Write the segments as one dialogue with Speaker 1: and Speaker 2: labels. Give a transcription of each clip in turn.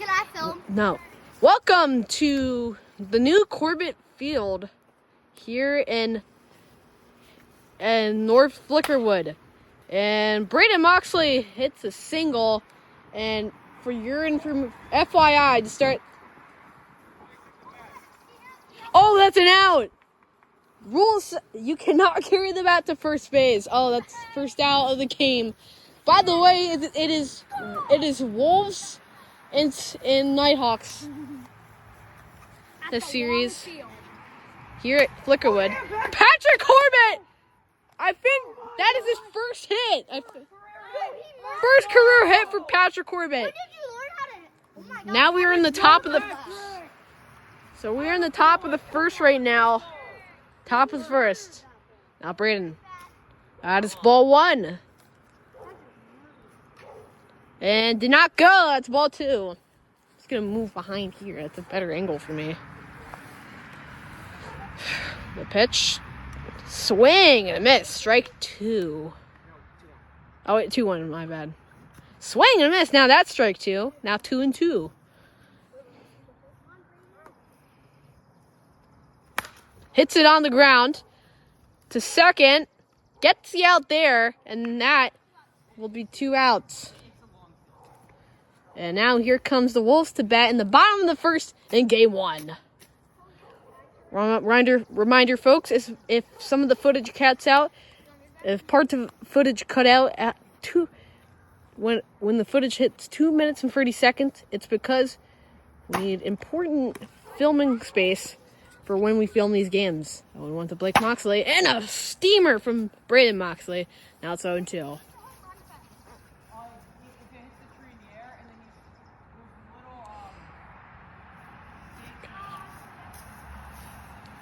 Speaker 1: Can I film?
Speaker 2: No. Welcome to the new Corbett Field here in North Flickerwood. And Braden Moxley hits a single. And for your FYI to start. Oh, that's an out. Rules, you cannot carry the bat to first base. Oh, that's first out of the game. By the way, it is Wolves and Nighthawks. The series here at Flickerwood. Patrick Corbett! I think that is his first hit. First career hit for Patrick Corbett. Now we are in the top of the. So we are in the top of the first right now. Top of the first. Now Braden. That is ball one. And did not go. That's ball two. I'm just gonna move behind here. That's a better angle for me. The pitch. Swing and a miss. Strike two. Oh wait, 2-1. My bad. Swing and a miss. Now that's strike two. Now 2-2. Hits it on the ground to second. Gets the out there, and that will be 2 outs. And now here comes the Wolves to bat in the bottom of the first in game one. Reminder, folks, if some of the footage cuts out, if parts of footage cut out at when the footage hits 2 minutes and 30 seconds, it's because we need important filming space for when we film these games. We went to Blake Moxley and a steamer from Braden Moxley. Now it's 0-2.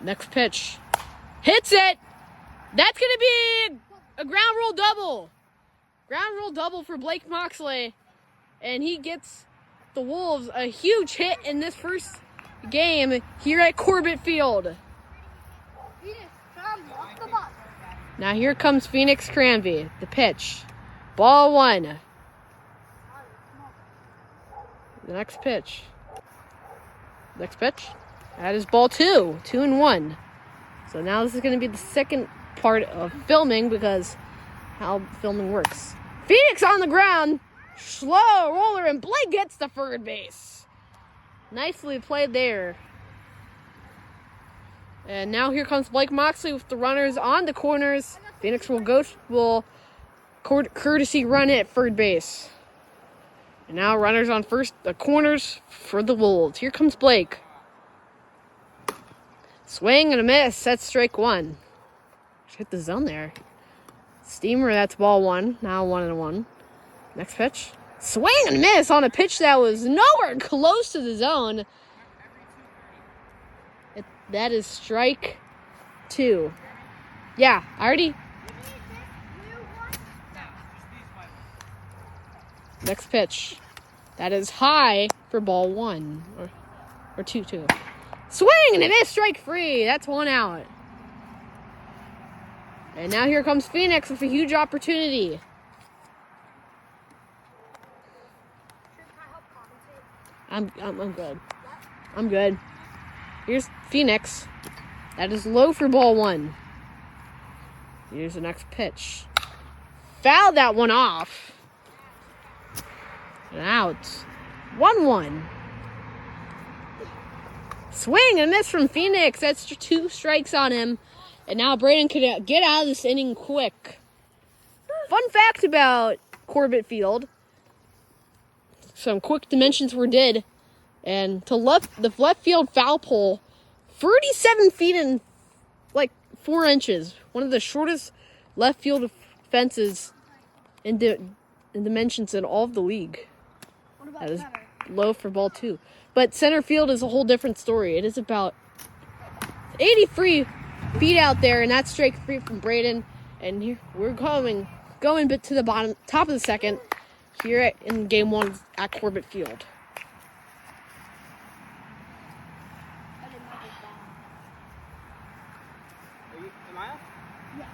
Speaker 2: Next pitch. Hits it. That's going to be a ground rule double. Ground rule double for Blake Moxley. And he gets the Wolves a huge hit in this first game here at Corbett Field. Now here comes Phoenix Cranby. The pitch. Ball one. The next pitch. Next pitch. That is ball two. 2-1. So now this is going to be the second part of filming because how filming works. Phoenix on the ground. Slow roller, and Blake gets the third base. Nicely played there. And now here comes Blake Moxley with the runners on the corners. Phoenix will courtesy run at third base. And now runners on the corners for the Wolves. Here comes Blake. Swing and a miss. That's strike one. Hit the zone there. Steamer, that's ball one. Now 1-1. Next pitch. Swing and a miss on a pitch that was nowhere close to the zone. That is strike two. Yeah, I already. Next pitch. That is high for ball one. Or 2-2. Swing and a miss, strike three. That's 1 out. And now here comes Phoenix with a huge opportunity. I'm good. I'm good. Here's Phoenix. That is low for ball one. Here's the next pitch. Fouled that one off. And out. 1-1. Swing and miss from Phoenix. That's 2 strikes on him. And now Braden could get out of this inning quick. Fun fact about Corbett Field. Some quick dimensions were did. And the left field foul pole, 37 feet and like 4 inches. One of the shortest left field fences in dimensions in all of the league. That is low for ball two. But center field is a whole different story. It is about 83 feet out there, and that's strike three from Braden. And here we're going to the top of the second here in game one at Corbett Field.
Speaker 3: Am I up?
Speaker 1: Yeah.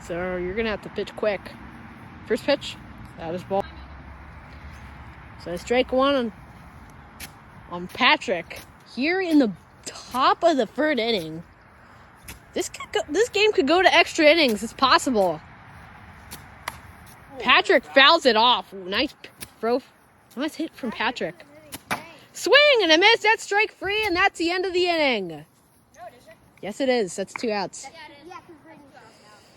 Speaker 2: So you're going to have to pitch quick. First pitch. That is ball. So strike one on Patrick here in the top of the third inning. This game could go to extra innings. It's possible. Patrick fouls it off. Nice throw. Nice hit from Patrick. Swing and a miss. That's strike three, and that's the end of the inning.
Speaker 1: No, it isn't.
Speaker 2: Yes, it is. That's 2 outs.
Speaker 1: Yeah, it is. Yeah, because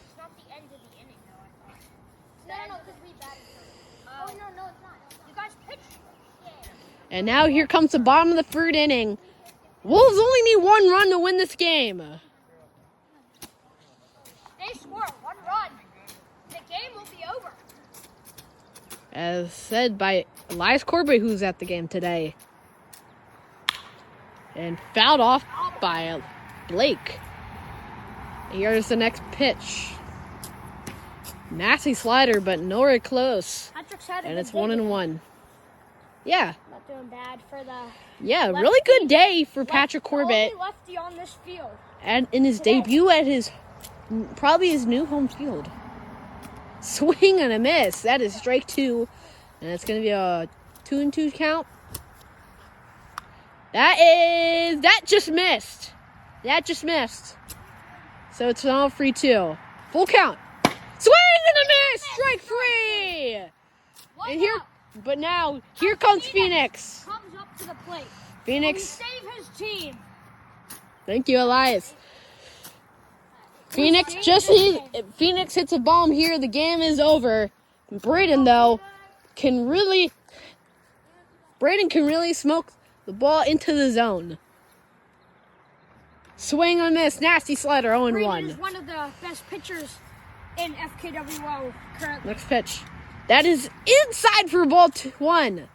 Speaker 1: it's not the end of the inning, though, I thought. No, because we batted first. Oh, no, it's not. You guys pitched. Yeah.
Speaker 2: And now here comes the bottom of the third inning. Wolves only need 1 run to win this game.
Speaker 1: They score 1 run. The game will be over.
Speaker 2: As said by Elias Corbett, who's at the game today. And fouled off by Blake. Here's the next pitch. Nasty slider, but nowhere close. And it's 1-1. Yeah.
Speaker 1: Not doing bad for the...
Speaker 2: Yeah, really good day for Patrick Corbett.
Speaker 1: Only lefty on this field.
Speaker 2: And in his debut at probably his new home field. Swing and a miss. That is strike 2. And it's going to be a 2-2 count. That just missed. That just missed. So it's now 3-2. Full count. Swing and a miss. Strike 3. But now here comes Phoenix.
Speaker 1: Comes up to the plate.
Speaker 2: Phoenix.
Speaker 1: Save his team.
Speaker 2: Thank you, Elias. Phoenix hits a bomb here. The game is over. Braden can really smoke the ball into the zone. Swing on miss. Nasty slider. 0-1.
Speaker 1: Braden is one of the best pitchers in FKWO currently.
Speaker 2: Next pitch. That is inside for ball 1.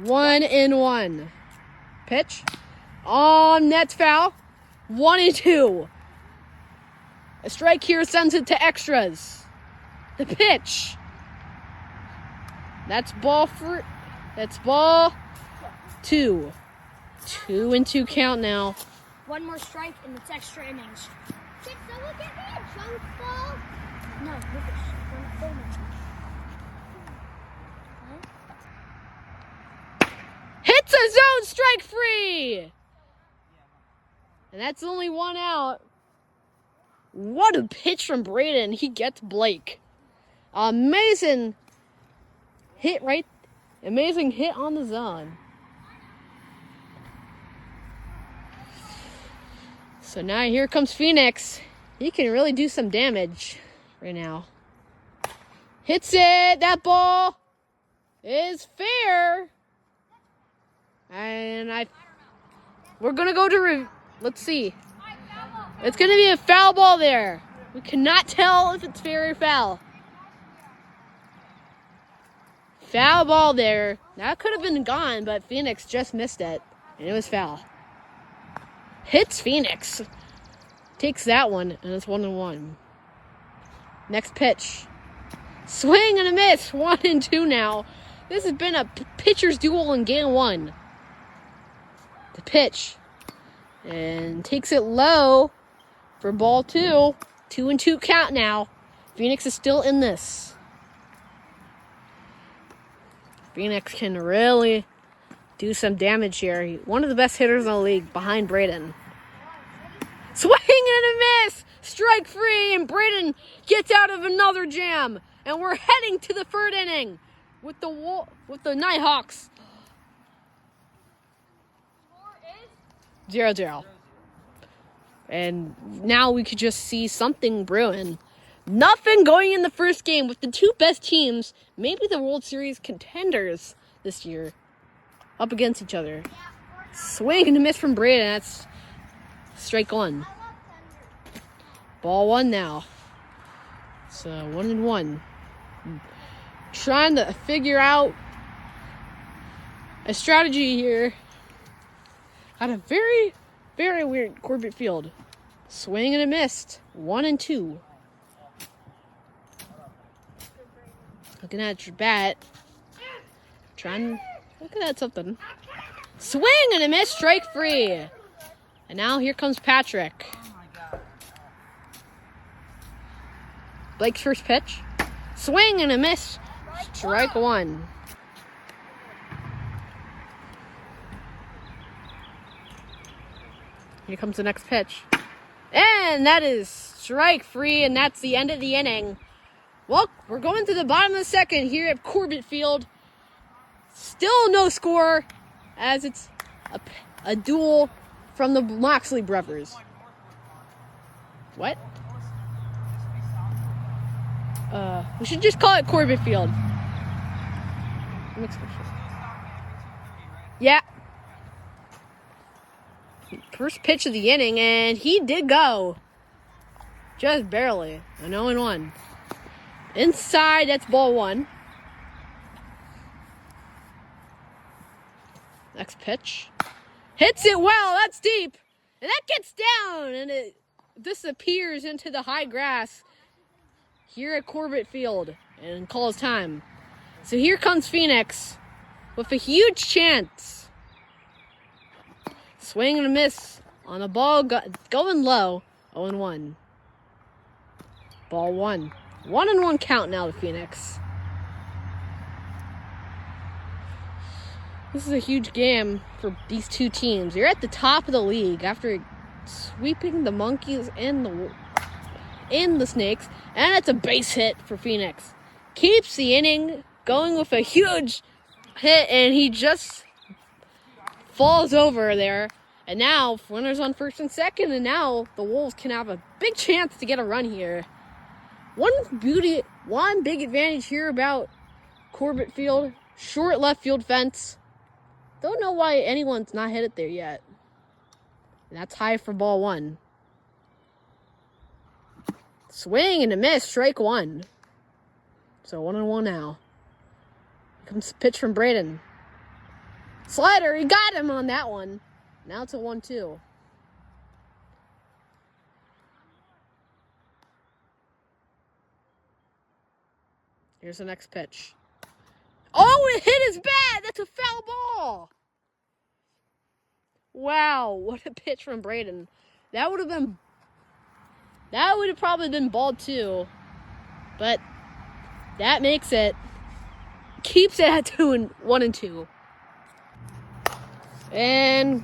Speaker 2: 1-1. Pitch. That's foul. 1-2. A strike here sends it to extras. The pitch. That's ball 2. 2-2 count now.
Speaker 1: 1 more strike and it's extra innings. Can someone get me a junk ball? No, Lucas.
Speaker 2: Hits a zone, strike 3. And that's only 1 out. What a pitch from Braden. He gets Blake. Amazing hit on the zone. So now here comes Phoenix. He can really do some damage right now. Hits it. That ball is fair. And we're going to go to let's see. It's going to be a foul ball there. We cannot tell if it's fair or foul. Foul ball there. That could have been gone, but Phoenix just missed it. And it was foul. Hits Phoenix. Takes that one, and it's 1-1. Next pitch. Swing and a miss. 1-2 now. This has been a pitcher's duel in game 1. The pitch. And takes it low for ball 2. 2-2 count now. Phoenix is still in this. Phoenix can really do some damage here. One of the best hitters in the league behind Braden. Swing and a miss. Strike 3, and Braden gets out of another jam. And we're heading to the 3rd inning with the Nighthawks. 0-0. And now we could just see something brewing. Nothing going in the first game with the 2 best teams, maybe the World Series contenders this year, up against each other. Swing and a miss from Braden. That's strike 1. Ball 1 now. So 1-1. Trying to figure out a strategy here at a very, very weird Corbett Field. Swing and a miss. 1-2. Looking at your bat. Looking at something. Swing and a miss. Strike 3. And now here comes Patrick. Blake's first pitch. Swing and a miss. Strike one. Here comes the next pitch. And that is strike free, and that's the end of the inning. Well, we're going to the bottom of the second here at Corbett Field. Still no score, as it's a duel from the Moxley brothers. What? We should just call it Corbett Field. Yeah. First pitch of the inning, and he did go. Just barely. An 0-1. Inside, that's ball one. Next pitch. Hits it well. That's deep. And that gets down, and it disappears into the high grass here at Corbett Field and calls time. So here comes Phoenix with a huge chance. Swing and a miss on a ball going low. 0-1. Ball one. 1-1 count now to Phoenix. This is a huge game for these two teams. You're at the top of the league after sweeping the Monkeys and the Snakes. And it's a base hit for Phoenix. Keeps the inning going with a huge hit, and he just falls over there. And now, runners on first and second, and now the Wolves can have a big chance to get a run here. One big advantage here about Corbett Field, short left field fence. Don't know why anyone's not hit it there yet. And that's high for ball one. Swing and a miss, strike one. So 1-1 now. Here comes the pitch from Braden. Slider, he got him on that one. Now it's a 1-2. Here's the next pitch. Oh, it hit his bat! That's a foul ball! Wow, what a pitch from Braden. That would have probably been ball two. But that makes it. Keeps it at 1-2. And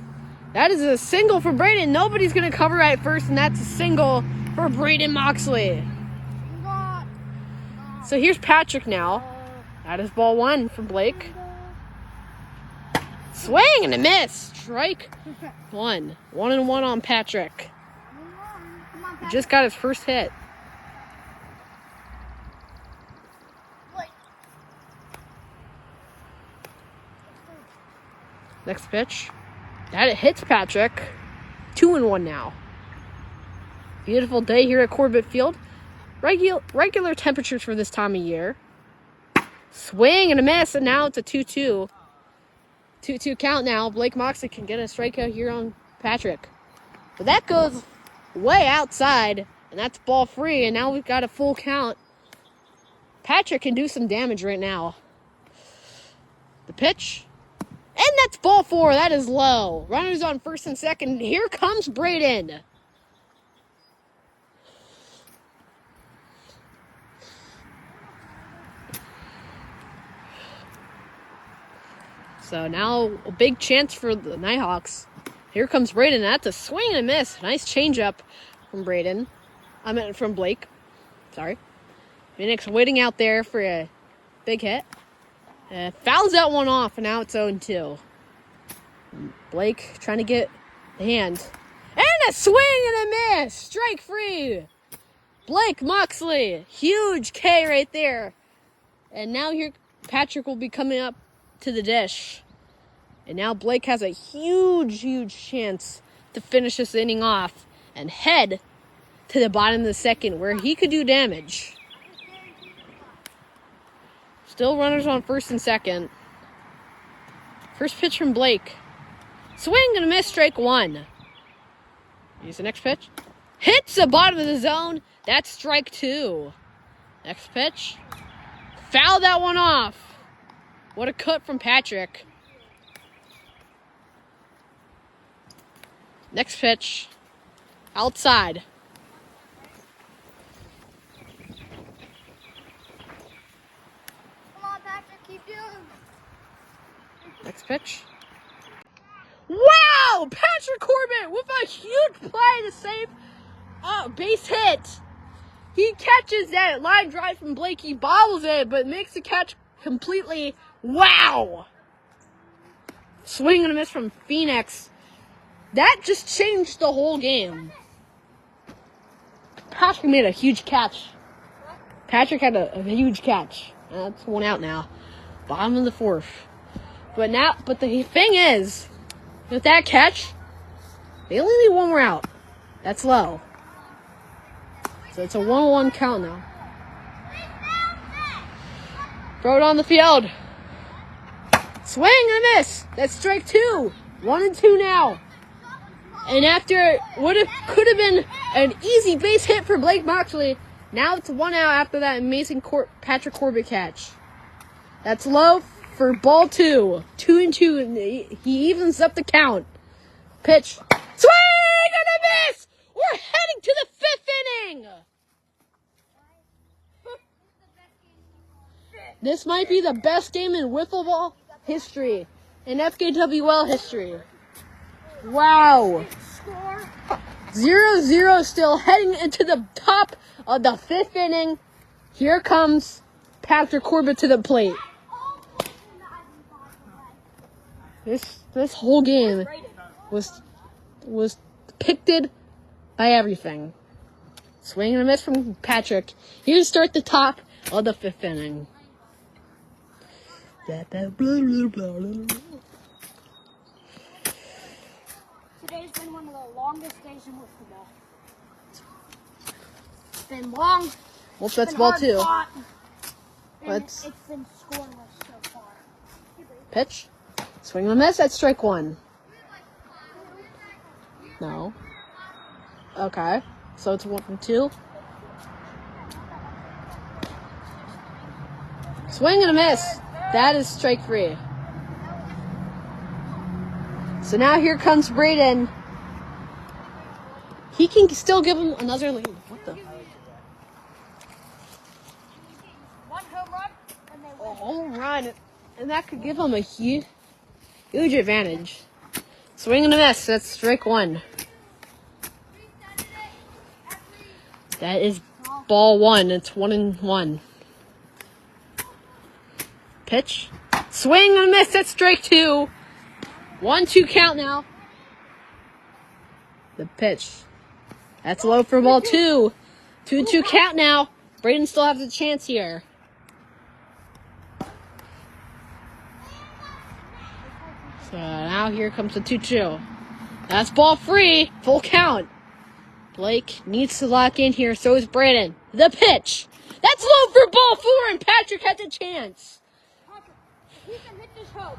Speaker 2: that is a single for Braden. Nobody's going to cover at first, and that's a single for Braden Moxley. So here's Patrick now. That is ball one for Blake. Swing and a miss. Strike one. 1-1 on Patrick. He just got his first hit. Next pitch. That it hits Patrick. 2-1 now. Beautiful day here at Corbett Field. Regular temperatures for this time of year. Swing and a miss, and now it's a 2-2. 2-2 count now. Blake Moxley can get a strikeout here on Patrick. But that goes way outside, and that's ball free, and now we've got a full count. Patrick can do some damage right now. The pitch. And that's ball four. That is low. Runners on first and second. Here comes Braden. So now a big chance for the Nighthawks. Here comes Braden. That's a swing and a miss. Nice changeup from Braden. From Blake. Sorry. Phoenix waiting out there for a big hit. Fouls that one off, and now it's 0-2. Blake trying to get the hand. And a swing and a miss. Strike free. Blake Moxley. Huge K right there. And now here Patrick will be coming up to the dish. And now Blake has a huge chance to finish this inning off and head to the bottom of the second where he could do damage. Still runners on first and second. First pitch from Blake. Swing and a miss, strike one. Here's the next pitch. Hits the bottom of the zone. That's strike two. Next pitch. Foul that one off. What a cut from Patrick. Next pitch. Outside.
Speaker 1: Come on,
Speaker 2: Next pitch. Wow! Patrick Corbett with a huge play to save a base hit. He catches that line drive from Blake. He bobbles it, but makes the catch completely. Wow! Swing and a miss from Phoenix. That just changed the whole game. Patrick made a huge catch. Patrick had a huge catch. That's one out now. Bottom of the fourth. But the thing is, with that catch, they only need one more out. That's low. So it's a 1-1 count now. Throw it on the field. Swing and a miss. That's strike 2. 1-2 now. And after what could have been an easy base hit for Blake Moxley, now it's 1 out after that amazing Patrick Corbett catch. That's low for ball 2. 2-2. And he evens up the count. Pitch. Swing and a miss. We're heading to the 5th inning. This might be the best game in wiffle ball history, in FKWL history. Wow. 0-0 still, heading into the top of the 5th inning. Here comes Patrick Corbett to the plate. This whole game was depicted by everything. Swing and a miss from Patrick. Here to start the top of the 5th inning.
Speaker 1: Today's been one of the longest days in football. It's been long.
Speaker 2: Well, that's ball 2.
Speaker 1: It's been scoreless so far.
Speaker 2: Pitch. Swing and a miss. That's strike 1. No. Okay. So it's 1-2. Swing and a miss. That is strike 3. So now here comes Braden. He can still give him another lead. What the?
Speaker 1: One home run and they win.
Speaker 2: A home run. And that could give him a huge advantage. Swing and a miss. That's strike 1. That is ball 1. It's 1-1. Pitch. Swing and a miss. That's strike 2. 1-2 count now. The pitch. That's low for ball 2. 2-2 count now. Braden still has a chance here. So now here comes the 2-2. That's ball 3. Full count. Blake needs to lock in here. So is Braden. The pitch. That's low for ball 4, and Patrick has a chance.
Speaker 1: He can hit this hope.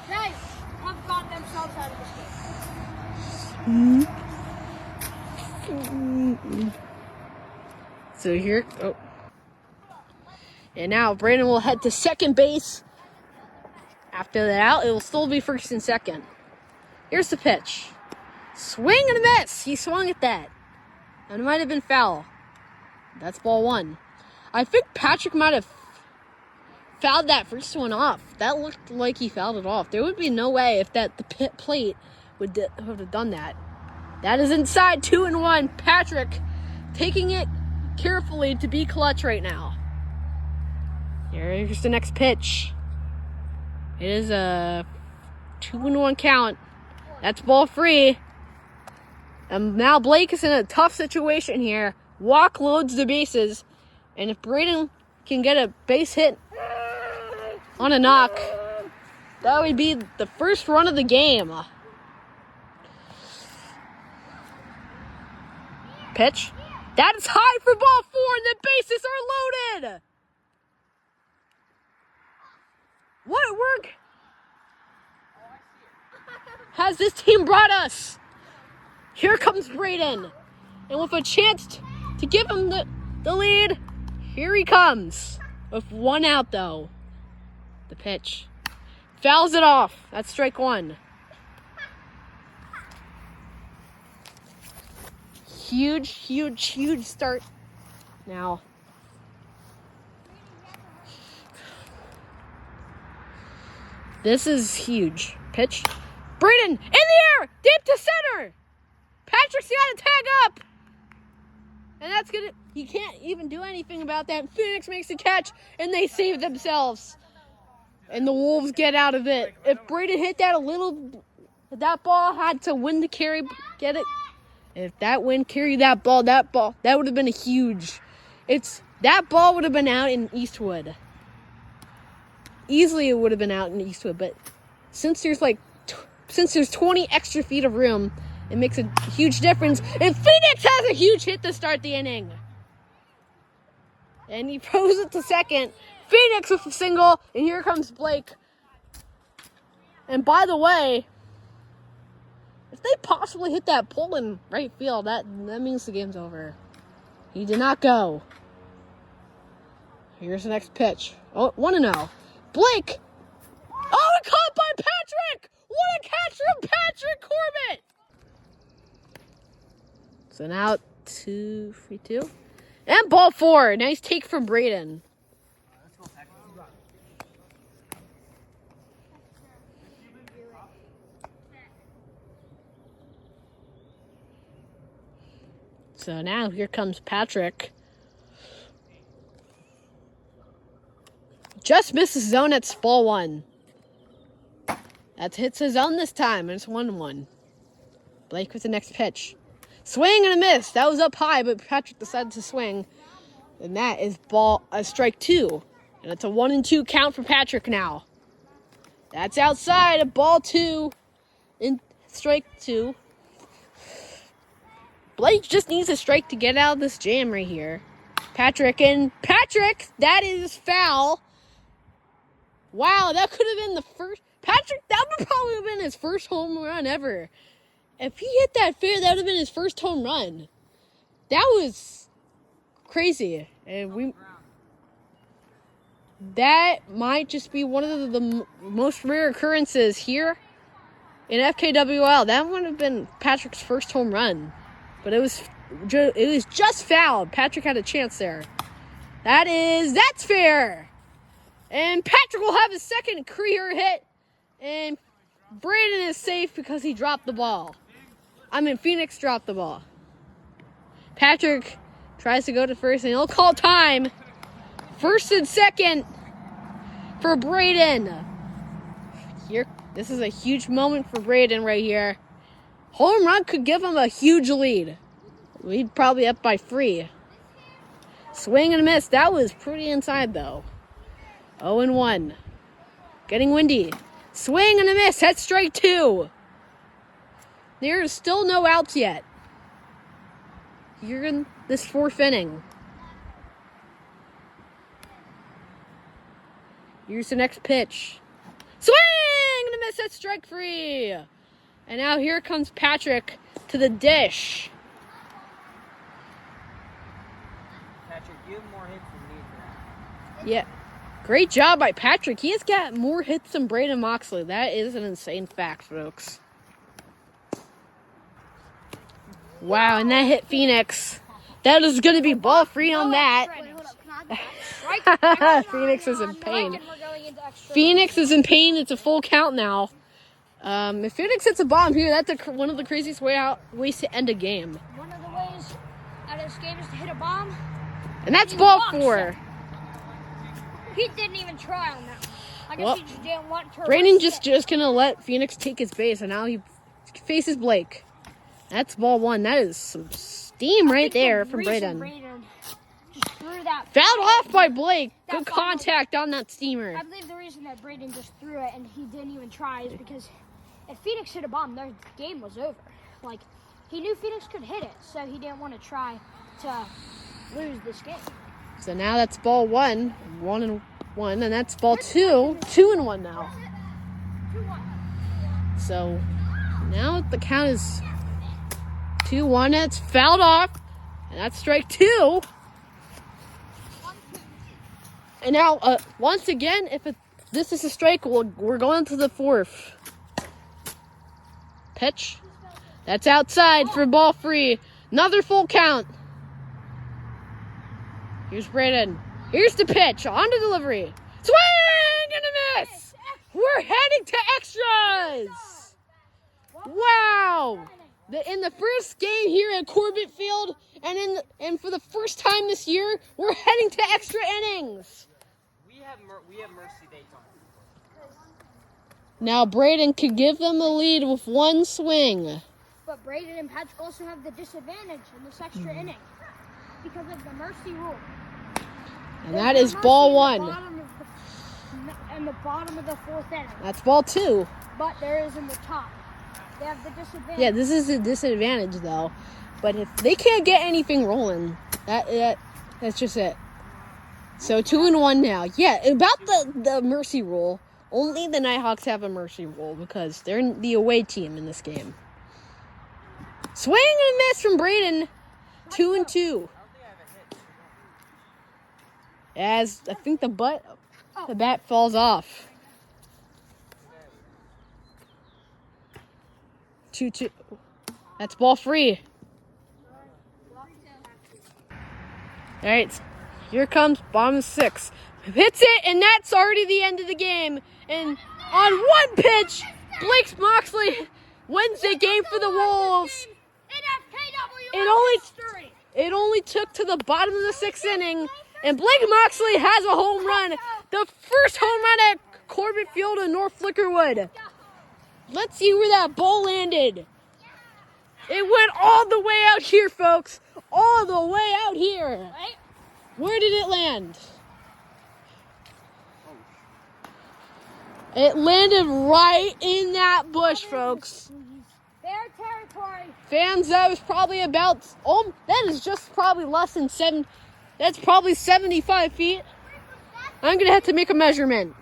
Speaker 1: They have got themselves out of this game.
Speaker 2: So here, and now Brandon will head to second base. After that out, it will still be first and second. Here's the pitch. Swing and a miss. He swung at that. And it might have been foul. That's ball 1. I think Patrick might have fouled that first one off. That looked like he fouled it off. There would be no way if the pit plate would have done that. That is inside 2-1. Patrick taking it carefully to be clutch right now. Here's the next pitch. It is a 2-1 count. That's ball 3. And now Blake is in a tough situation here. Walk loads the bases. And if Braden can get a base hit on a knock, that would be the first run of the game. Pitch. That is high for ball 4, and the bases are loaded. What work has this team brought us? Here comes Braden. And with a chance to give him the lead, here he comes. With 1 out, though. The pitch. Fouls it off. That's strike 1. Huge start now. This is huge. Pitch. Braden in the air, deep to center. Patrick's got to tag up. And that's good. He can't even do anything about that. Phoenix makes the catch, and they save themselves. And the Wolves get out of it. If Braden hit that that ball had to win to carry, get it. If that wind carried that ball, that would have been a huge. That ball would have been out in Eastwood. Easily it would have been out in Eastwood, but since there's 20 extra feet of room, it makes a huge difference. And Phoenix has a huge hit to start the inning. And he throws it to second. Phoenix with a single, and here comes Blake. And by the way, if they possibly hit that pole in right field, that means the game's over. He did not go. Here's the next pitch. Oh, 1-0. Blake. Oh, and caught by Patrick. What a catch from Patrick Corbett. So now 2-3-2. And ball 4. Nice take from Braden. So now here comes Patrick. Just misses zone at ball 1. That hits his zone this time, and it's 1-1. Blake with the next pitch. Swing and a miss. That was up high, but Patrick decided to swing. And that is strike 2. And it's a 1-2 count for Patrick now. That's outside of ball 2 in strike 2. Blake just needs a strike to get out of this jam right here. Patrick, that is foul. Wow, that could have been the first. Patrick, that would probably have been his first home run ever. If he hit that fair, that would have been his first home run. That was crazy. And that might just be one of the most rare occurrences here in FKWL. That would have been Patrick's first home run. But it was just fouled. Patrick had a chance there. That's fair. And Patrick will have his second career hit. And Braden is safe because he dropped the ball. Phoenix dropped the ball. Patrick tries to go to first, and he'll call time. First and second for Braden. This is a huge moment for Braden right here. Home run could give him a huge lead. We'd probably up by 3. Swing and a miss. That was pretty inside, though. 0-1. Getting windy. Swing and a miss. That's strike 2. There's still no outs yet. You're in this 4th inning. Here's the next pitch. Swing and a miss. That's strike 3. And now here comes Patrick to the dish.
Speaker 3: Patrick, you have more hits than me for that.
Speaker 2: Yeah. Great job by Patrick. He has got more hits than Braden Moxley. That is an insane fact, folks. Wow, and that hit Phoenix. That is going to be ball free on that. Phoenix is in pain. Phoenix is in pain. It's a full count now. If Phoenix hits a bomb here, that's one of the craziest ways to end a game.
Speaker 1: One of the ways out of this game is to hit a bomb.
Speaker 2: And that's ball 4.
Speaker 1: He didn't even try on that one. I guess he just didn't want to.
Speaker 2: Brandon just going to let Phoenix take his base, and now he faces Blake. That's ball 1. That is some steam right there from Braden.
Speaker 1: Just threw that
Speaker 2: Fouled off by Blake. Good contact on that steamer.
Speaker 1: I believe the reason that Braden just threw it and he didn't even try is because if Phoenix hit a bomb, their game was over. Like, he knew Phoenix could hit it, so he didn't want to try to lose this game.
Speaker 2: So now that's ball 1, 1-1, and that's ball 2, 2-1 now.
Speaker 1: 2-1.
Speaker 2: So now the count is 2-1. That's fouled off, and that's strike 2. And now, once again, if this is a strike, we're going to the 4th. Pitch. That's outside for ball 3. Another full count. Here's Braden. Here's the pitch. On to delivery. Swing and a miss. We're heading to extras. Wow. In the first game here at Corbett Field, and for the first time this year, we're heading to extra innings.
Speaker 3: We have mercy dates on it.
Speaker 2: Now Braden could give them a lead with one swing.
Speaker 1: But Braden and Patrick also have the disadvantage in this extra inning because of the mercy rule.
Speaker 2: And that is ball one.
Speaker 1: In the bottom of the fourth inning.
Speaker 2: That's ball two.
Speaker 1: But there is in the top. They have the disadvantage.
Speaker 2: Yeah, this is a disadvantage though. But if they can't get anything rolling, that's just it. So 2-1 now. Yeah, about the mercy rule. Only the Nighthawks have a mercy rule because they're the away team in this game. Swing and a miss from Braden. 2-2.
Speaker 3: I don't think I have a hit.
Speaker 2: As I think the bat falls off. 2-2. That's ball free. All right, here comes bottom of six. Hits it, and that's already the end of the game. And on one pitch, Blake Moxley wins the game for the Wolves. It only took to the bottom of the sixth inning, and Blake Moxley has a home run. The first home run at Corbett Field in North Flickerwood. Let's see where that ball landed. It went all the way out here, folks. All the way out here. Where did it land? It landed right in that bush, folks.
Speaker 1: Fair territory.
Speaker 2: Fans, that was probably about, that is just probably less than that's probably 75 feet. I'm going to have to make a measurement.